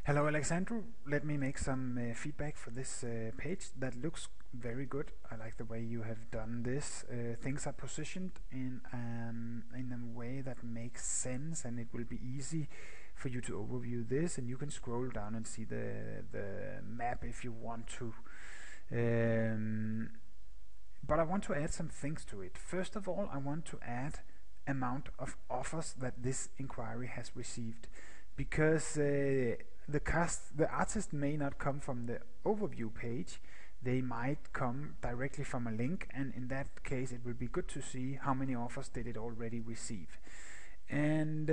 Hello, Alexandru. Let me make some feedback for this page. That looks very good. I like the way you have done this. Things are positioned in a way that makes sense, and it will be easy for you to overview this. And you can scroll down and see the map if you want to. But I want to add some things to it. First of all, I want to add amount of offers that this inquiry has received, because the artist may not come from the overview page. They might come directly from a link, and in that case it will be good to see how many offers did it already receive. And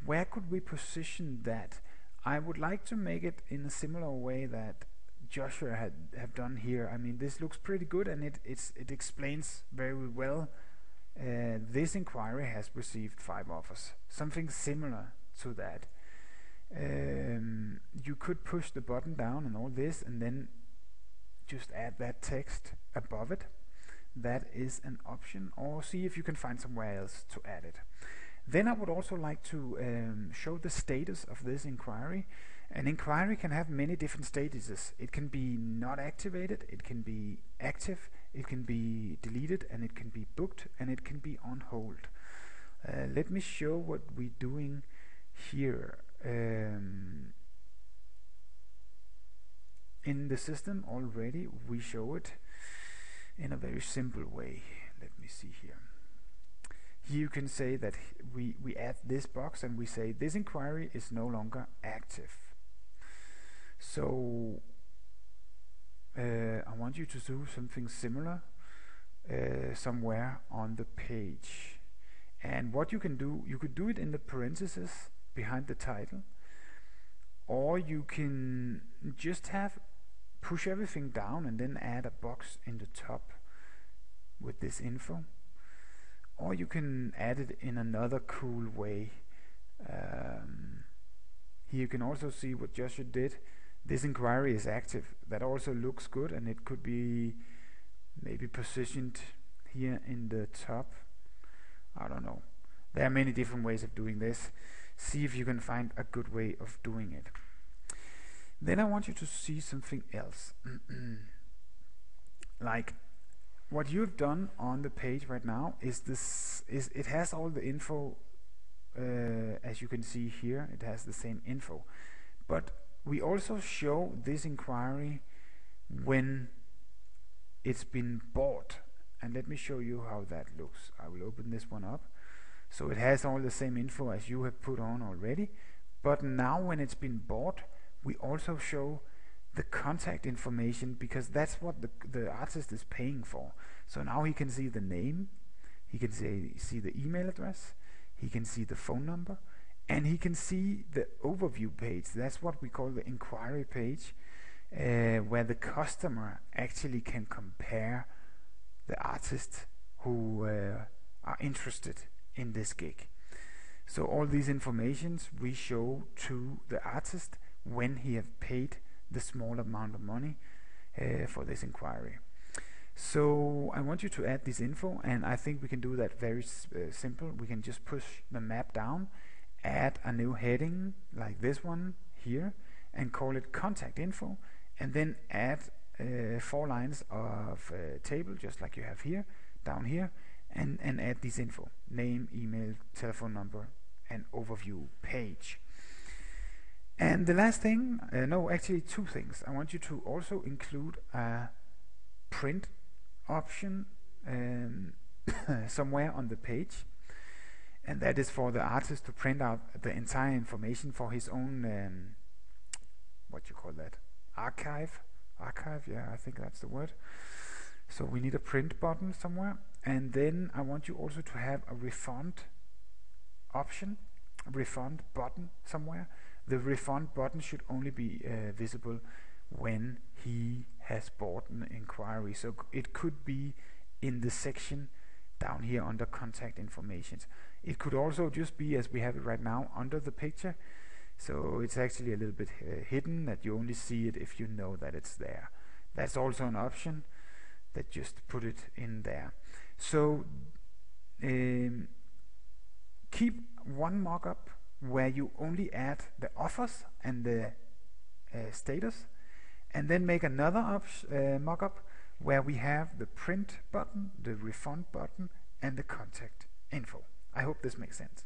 where could we position that? I would like to make it in a similar way that Joshua have done here. I mean, this looks pretty good, and it explains very well. This inquiry has received 5 offers. Something similar to that. You could push the button down and all this, and then just add that text above it. That is an option, or see if you can find somewhere else to add it. Then I would also like to show the status of this inquiry. An inquiry can have many different statuses. It can be not activated, it can be active, it can be deleted, and it can be booked, and it can be on hold. Let me show what we're doing here. In the system already we show it in a very simple way. Let me see here. Here you can say that we add this box and we say this inquiry is no longer active. So I want you to do something similar somewhere on the page. And what you can do, you could do it in the parentheses behind the title, or you can just push everything down and then add a box in the top with this info, or you can add it in another cool way. Here you can also see what Joshua did. This inquiry is active. That also looks good, and it could be maybe positioned here in the top. I don't know. There are many different ways of doing this. See if you can find a good way of doing it. Then I want you to see something else. Like what you've done on the page right now is it has all the info, as you can see here. It has the same info, but we also show this inquiry when it's been bought. And let me show you how that looks. I will open this one up. So it has all the same info as you have put on already, but now when it's been bought, we also show the contact information, because that's what the artist is paying for. So now he can see the name, he can see the email address, he can see the phone number, and he can see the overview page. That's what we call the inquiry page, where the customer actually can compare the artists who are interested in this gig. So all these informations we show to the artist when he have paid the small amount of money for this inquiry. So I want you to add this info, and I think we can do that very simple. We can just push the map down, add a new heading like this one here, and call it contact info, and then add 4 lines of table, just like you have here, down here, and add this info: name, email, telephone number, and overview page. And the last thing, no, actually 2 things. I want you to also include a print option somewhere on the page, and that is for the artist to print out the entire information for his own what you call that, archive, yeah, I think that's the word. So we need a print button somewhere, and then I want you also to have a refund option, a refund button somewhere. The refund button should only be visible when he has bought an inquiry. So it could be in the section down here under contact information. It could also just be, as we have it right now, under the picture. So it's actually a little bit hidden, that you only see it if you know that it's there. That's also an option, that just put it in there. So keep one mock-up where you only add the offers and the status, and then make another mock-up where we have the print button, the refund button, and the contact info. I hope this makes sense.